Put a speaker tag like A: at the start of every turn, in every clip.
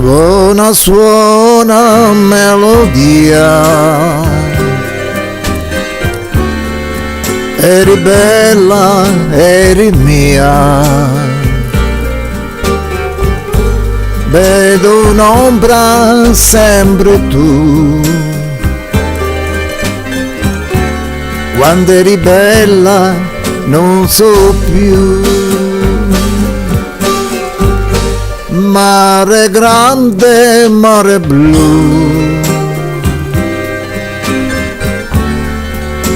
A: Suona, suona melodia, eri bella, eri mia. Vedo un'ombra sempre tu, quando eri bella non so più. Mare grande, mare blu,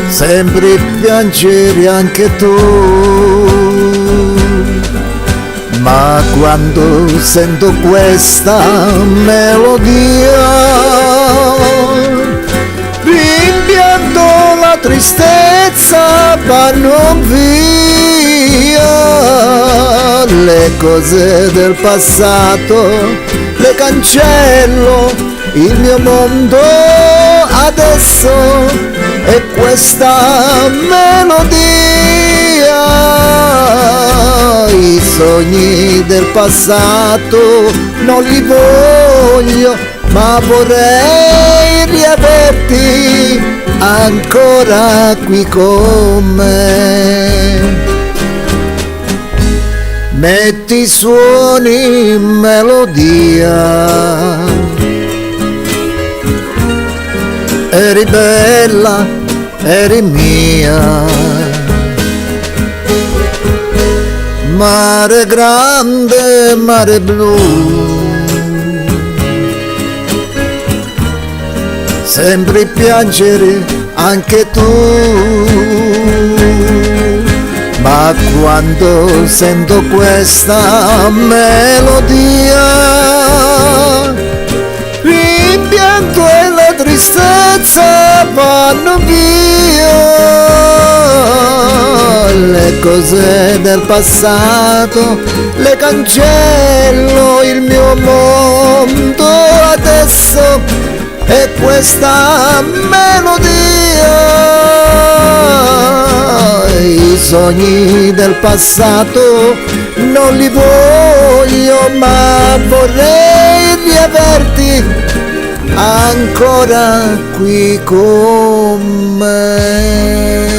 A: sempre piangere anche tu. Ma quando sento questa melodia, rimpianto la tristezza, vanno via le cose del passato, le cancello, il mio mondo adesso è questa melodia. I sogni del passato non li voglio, ma vorrei riaverti ancora qui con me. Metti suoni in melodia, eri bella, eri mia. Mare grande, mare blu, sempre piangere anche tu. Ma quando sento questa melodia, rimpianto e la tristezza vanno via. Le cose del passato le cancello, il mio mondo adesso è questa melodia. I sogni del passato non li voglio, ma vorrei riaverti ancora qui con me.